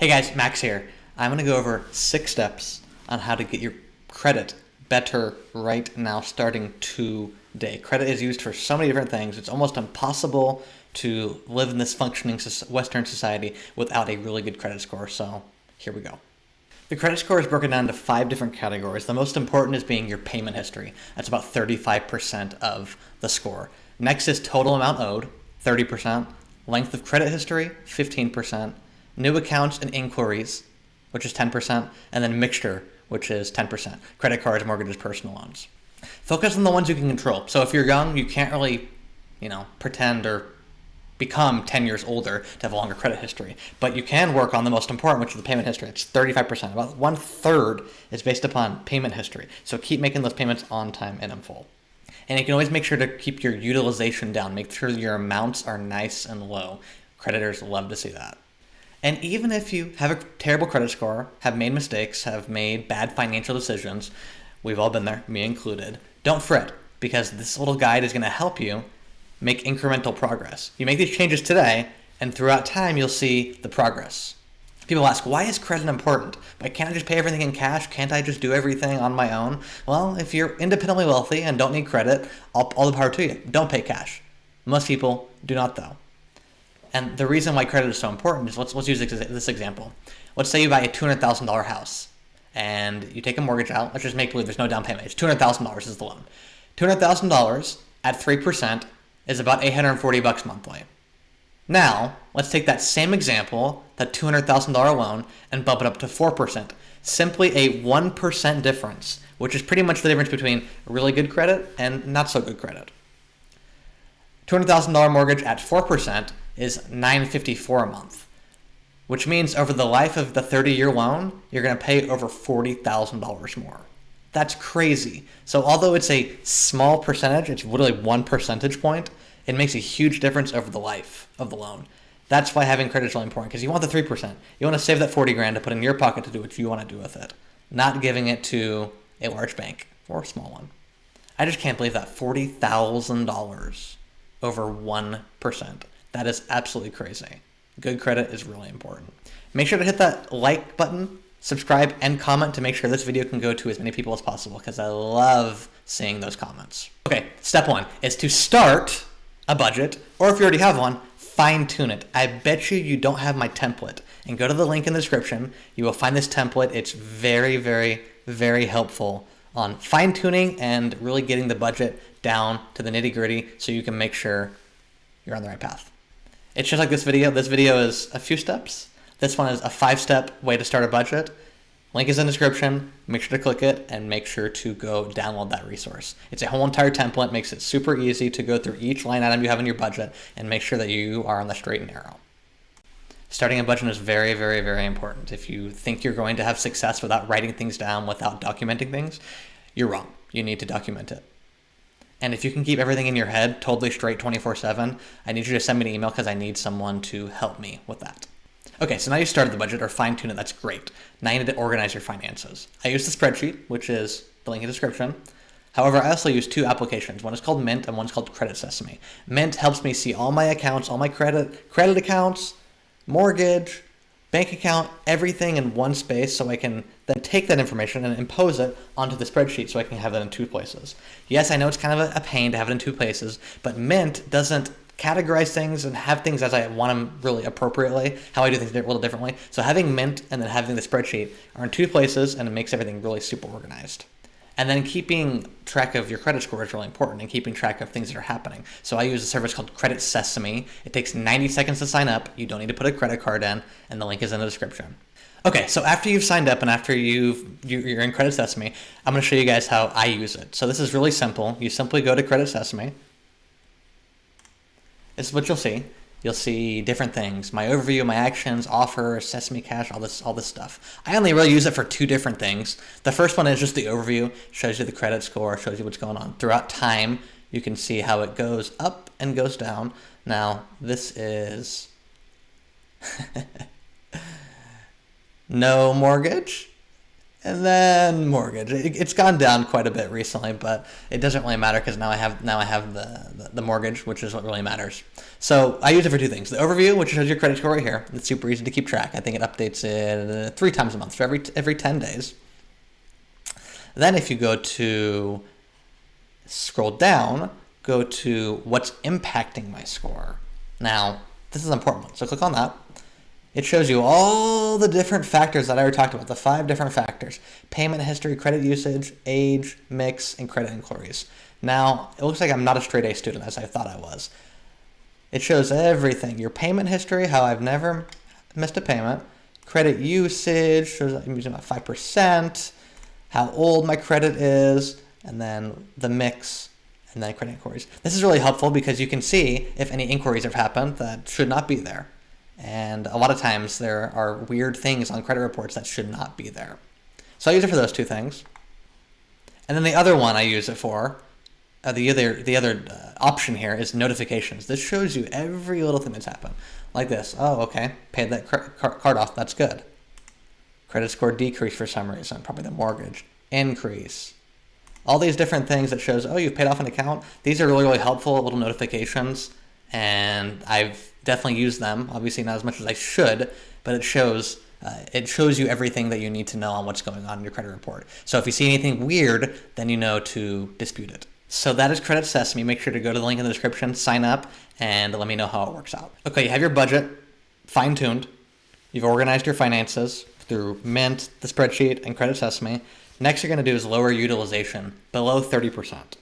Hey guys, Max here. I'm going to go over 6 steps on how to get your credit better right now starting today. Credit is used for so many different things. It's almost impossible to live in this functioning Western society without a really good credit score. So here we go. The credit score is broken down into 5 different categories. The most important is being your payment history. That's about 35% of the score. Next is total amount owed, 30%. Length of credit history, 15%. New accounts and inquiries, which is 10%, and then mixture, which is 10%. Credit cards, mortgages, personal loans. Focus on the ones you can control. So if you're young, you can't really, pretend or become 10 years older to have a longer credit history. But you can work on the most important, which is the payment history. It's 35%. About 1/3 is based upon payment history. So keep making those payments on time and in full. And you can always make sure to keep your utilization down. Make sure your amounts are nice and low. Creditors love to see that. And even if you have a terrible credit score, have made mistakes, have made bad financial decisions, we've all been there, me included, don't fret, because this little guide is going to help you make incremental progress. You make these changes today, and throughout time, you'll see the progress. People ask, why is credit important? But can't I just pay everything in cash? Can't I just do everything on my own? Well, if you're independently wealthy and don't need credit, all the power to you. Don't pay cash. Most people do not, though. And the reason why credit is so important is, let's use this example. Let's say you buy a $200,000 house, and you take a mortgage out. Let's just make believe there's no down payment. It's $200,000 is the loan. $200,000 at 3% is about $840 monthly. Now, let's take that same example, that $200,000 loan, and bump it up to 4%. Simply a 1% difference, which is pretty much the difference between really good credit and not so good credit. $200,000 mortgage at 4% is $954 a month, which means over the life of the 30-year loan, you're going to pay over $40,000 more. That's crazy. So although it's a small percentage, it's literally 1 percentage point, it makes a huge difference over the life of the loan. That's why having credit is really important, because you want the 3%. You want to save that 40 grand to put in your pocket to do what you want to do with it, not giving it to a large bank or a small one. I just can't believe that $40,000 over 1%. That is absolutely crazy. Good credit is really important. Make sure to hit that like button, subscribe, and comment to make sure this video can go to as many people as possible, because I love seeing those comments. Okay, step 1 is to start a budget, or if you already have one, fine-tune it. I bet you don't have my template. And go to the link in the description. You will find this template. It's very, very, very helpful on fine-tuning and really getting the budget down to the nitty-gritty so you can make sure you're on the right path. It's just like this video. This video is a few steps. This one is a 5-step way to start a budget. Link is in the description. Make sure to click it and make sure to go download that resource. It's a whole entire template. Makes it super easy to go through each line item you have in your budget and make sure that you are on the straight and narrow. Starting a budget is very, very, very important. If you think you're going to have success without writing things down, without documenting things, you're wrong. You need to document it. And if you can keep everything in your head totally straight 24/7, I need you to send me an email, because I need someone to help me with that. Okay, so now you started the budget or fine-tune it. That's great. Now you need to organize your finances. I use the spreadsheet, which is the link in the description. However, I also use 2 applications. One is called Mint and one is called Credit Sesame. Mint helps me see all my accounts, all my credit accounts, mortgage, bank account, everything in one space, so I can then take that information and impose it onto the spreadsheet so I can have that in 2 places. Yes, I know it's kind of a pain to have it in 2 places, but Mint doesn't categorize things and have things as I want them really appropriately, how I do things a little differently. So having Mint and then having the spreadsheet are in 2 places, and it makes everything really super organized. And then keeping track of your credit score is really important, and keeping track of things that are happening. So I use a service called Credit Sesame. It takes 90 seconds to sign up. You don't need to put a credit card in, and the link is in the description. Okay, so after you've signed up and after you're in Credit Sesame, I'm going to show you guys how I use it. So this is really simple. You simply go to Credit Sesame. This is what you'll see. You'll see different things: my overview, my actions, offers, Sesame Cash, all this stuff. I only really use it for 2 different things. The first one is just the overview, shows you the credit score, shows you what's going on. Throughout time, you can see how it goes up and goes down. Now, this is no mortgage, And then mortgage. It's gone down quite a bit recently, but it doesn't really matter because now I have the mortgage, which is what really matters. So I use it for two things: the overview, which shows your credit score right here. It's super easy to keep track. I think it updates it 3 times a month, so every 10 days. Then if you go to scroll down, go to what's impacting my score. Now this is an important one, so click on that. It shows you all the different factors that I already talked about, the 5 different factors: payment history, credit usage, age, mix, and credit inquiries. Now, it looks like I'm not a straight A student as I thought I was. It shows everything: your payment history, how I've never missed a payment, credit usage, shows I'm using about 5%, how old my credit is, and then the mix, and then credit inquiries. This is really helpful because you can see if any inquiries have happened that should not be there. And a lot of times there are weird things on credit reports that should not be there. So I use it for those 2 things. And then the other one I use it for, the other option here is notifications. This shows you every little thing that's happened. Like this: oh, okay, paid that card off, that's good. Credit score decrease for some reason, probably the mortgage. Increase. All these different things that shows, oh, you've paid off an account. These are really, really helpful little notifications, and I've definitely used them. Obviously not as much as I should, but it shows you everything that you need to know on what's going on in your credit report. So if you see anything weird, then you know to dispute it. So that is Credit Sesame. Make sure to go to the link in the description, sign up, and let me know how it works out. Okay, you have your budget fine-tuned. You've organized your finances through Mint, the spreadsheet, and Credit Sesame. Next you're going to do is lower utilization below 30%.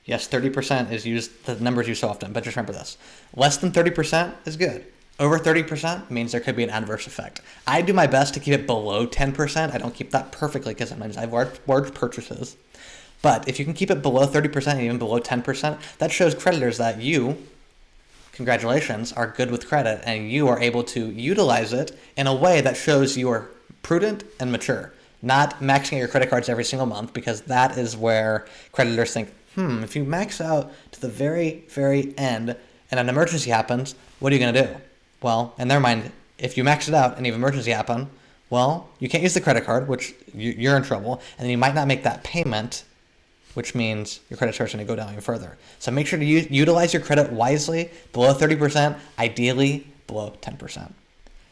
Yes, 30% is used, the numbers used so often, but just remember this: less than 30% is good. Over 30% means there could be an adverse effect. I do my best to keep it below 10%. I don't keep that perfectly because sometimes I have large purchases. But if you can keep it below 30% and even below 10%, that shows creditors that you, congratulations, are good with credit and you are able to utilize it in a way that shows you are prudent and mature. Not maxing out your credit cards every single month, because that is where creditors think, if you max out to the very, very end and an emergency happens, what are you going to do? Well, in their mind, if you max it out and you have an emergency happen, well, you can't use the credit card, which you're in trouble, and then you might not make that payment, which means your credit score is going to go down even further. So make sure to utilize your credit wisely, below 30%, ideally below 10%.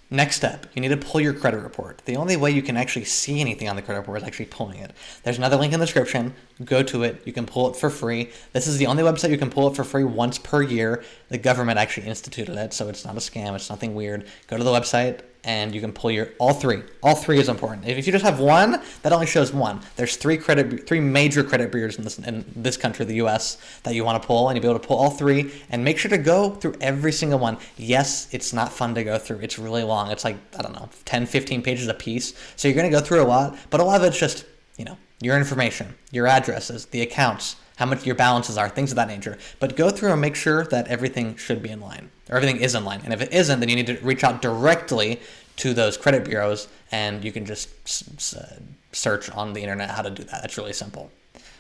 Next step, you need to pull your credit report. The only way you can actually see anything on the credit report is actually pulling it. There's another link in the description. Go to it. You can pull it for free. This is the only website you can pull it for free once per year. The government actually instituted it, so it's not a scam. It's nothing weird. Go to the website and you can pull your all 3. All 3 is important. If you just have one, that only shows one. There's 3 major credit bureaus in this country, the U.S., that you want to pull, and you'll be able to pull all 3. And make sure to go through every single one. Yes, it's not fun to go through. It's really long. It's like, I don't know, 10, 15 pages a piece. So you're going to go through a lot, but a lot of it's just, your information, your addresses, the accounts, how much your balances are, things of that nature. But go through and make sure that everything should be in line, or everything is in line. And if it isn't, then you need to reach out directly to those credit bureaus, and you can just search on the internet how to do that. That's really simple.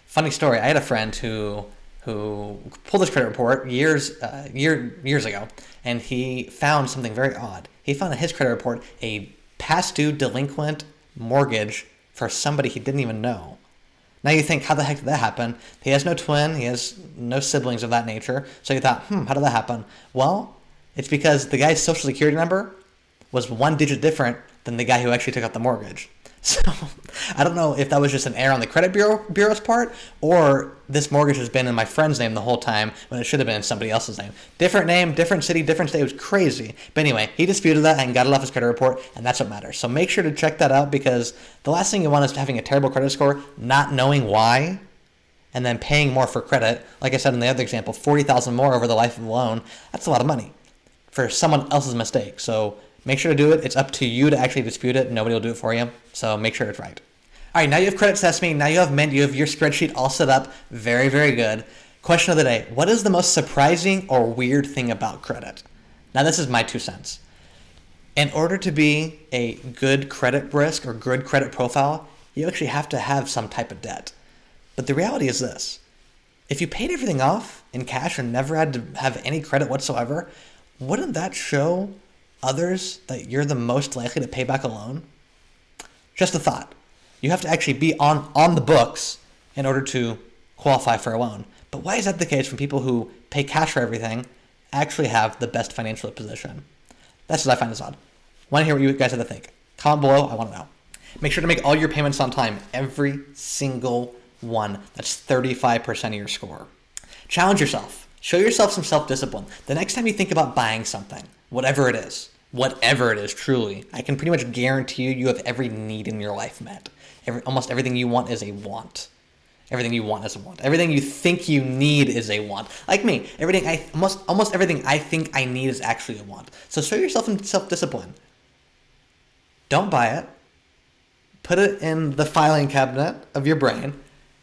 Funny story, I had a friend who pulled his credit report years ago, and he found something very odd. He found in his credit report a past due delinquent mortgage for somebody he didn't even know. Now you think, how the heck did that happen? He has no twin, he has no siblings of that nature, so you thought, how did that happen? Well, it's because the guy's social security number was 1 digit different than the guy who actually took out the mortgage. So I don't know if that was just an error on the credit bureau's part, or this mortgage has been in my friend's name the whole time when it should have been in somebody else's name. Different name, different city, different state. It was crazy. But anyway, he disputed that and got it off his credit report, and that's what matters. So make sure to check that out, because the last thing you want is having a terrible credit score, not knowing why, and then paying more for credit. Like I said in the other example, $40,000 more over the life of the loan. That's a lot of money for someone else's mistake. So make sure to do it. It's up to you to actually dispute it. Nobody will do it for you. So make sure it's right. All right, now you have Credit Sesame. Now you have Mint. You have your spreadsheet all set up. Very, very good. Question of the day. What is the most surprising or weird thing about credit? Now, this is my 2 cents. In order to be a good credit risk or good credit profile, you actually have to have some type of debt. But the reality is this. If you paid everything off in cash and never had to have any credit whatsoever, wouldn't that show others that you're the most likely to pay back a loan? Just a thought. You have to actually be on the books in order to qualify for a loan. But why is that the case when people who pay cash for everything actually have the best financial position? That's what I find is odd. Want to hear what you guys have to think. Comment below, I want to know. Make sure to make all your payments on time. Every single one. That's 35% of your score. Challenge yourself. Show yourself some self-discipline. The next time you think about buying something, whatever it is, truly, I can pretty much guarantee you have every need in your life met. Almost everything you want is a want. Everything you want is a want. Everything you think you need is a want. Like me, almost everything I think I need is actually a want. So show yourself some self-discipline. Don't buy it. Put it in the filing cabinet of your brain,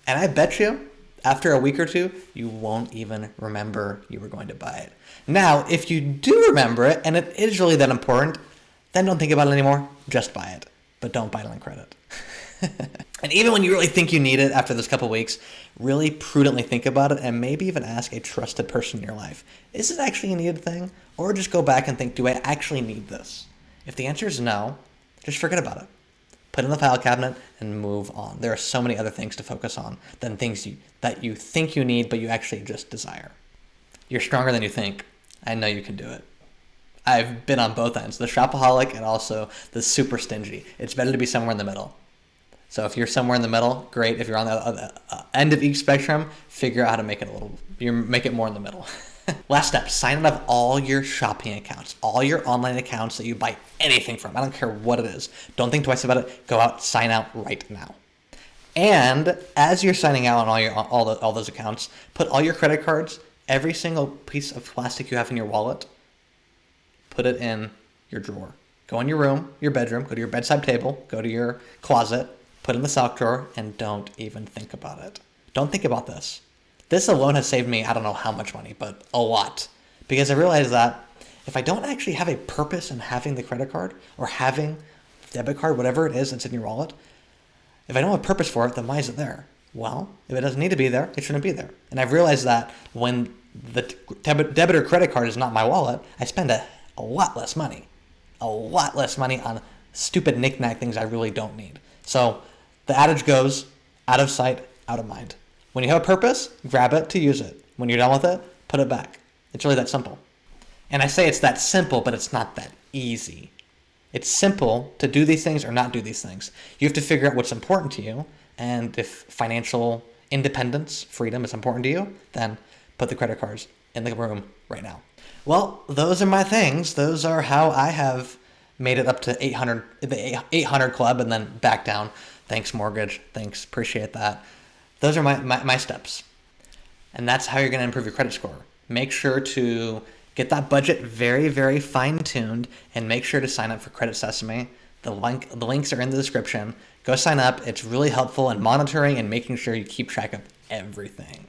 and I bet you, after a week or two, you won't even remember you were going to buy it. Now, if you do remember it, and it is really that important, then don't think about it anymore. Just buy it. But don't buy it on credit. And even when you really think you need it after this couple weeks, really prudently think about it and maybe even ask a trusted person in your life. Is it actually a needed thing? Or just go back and think, do I actually need this? If the answer is no, just forget about it. Put it in the file cabinet and move on. There are so many other things to focus on than things that you think you need but you actually just desire. You're stronger than you think. I know you can do it. I've been on both ends, the shopaholic and also the super stingy. It's better to be somewhere in the middle. So if you're somewhere in the middle, great. If you're on the end of each spectrum, figure out how to make it more in the middle. Last step, sign up all your shopping accounts, all your online accounts that you buy anything from. I don't care what it is. Don't think twice about it. Go out, sign out right now. And as you're signing out on all those accounts, put all your credit cards, every single piece of plastic you have in your wallet, put it in your drawer. Go in your room, your bedroom, go to your bedside table, go to your closet, put it in the sock drawer, and don't even think about it. Don't think about this. This alone has saved me, I don't know how much money, but a lot. Because I realized that if I don't actually have a purpose in having the credit card or having the debit card, whatever it is that's in your wallet, if I don't have a purpose for it, then why is it there? Well, if it doesn't need to be there, it shouldn't be there. And I've realized that when the debit or credit card is not my wallet, I spend a lot less money. A lot less money on stupid knick-knack things I really don't need. So the adage goes, out of sight, out of mind. When you have a purpose, grab it to use it. When you're done with it, put it back. It's really that simple. And I say it's that simple, but it's not that easy. It's simple to do these things or not do these things. You have to figure out what's important to you, and if financial independence, freedom is important to you, then put the credit cards in the room right now. Well, those are my things. Those are how I have made it up to the 800 club and then back down. Thanks, mortgage. Thanks, appreciate that. Those are my steps. And that's how you're going to improve your credit score. Make sure to get that budget very, very fine-tuned and make sure to sign up for Credit Sesame. The links are in the description. Go sign up. It's really helpful in monitoring and making sure you keep track of everything.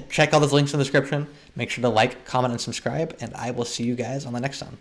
Check all those links in the description. Make sure to like, comment, and subscribe, and I will see you guys on the next one.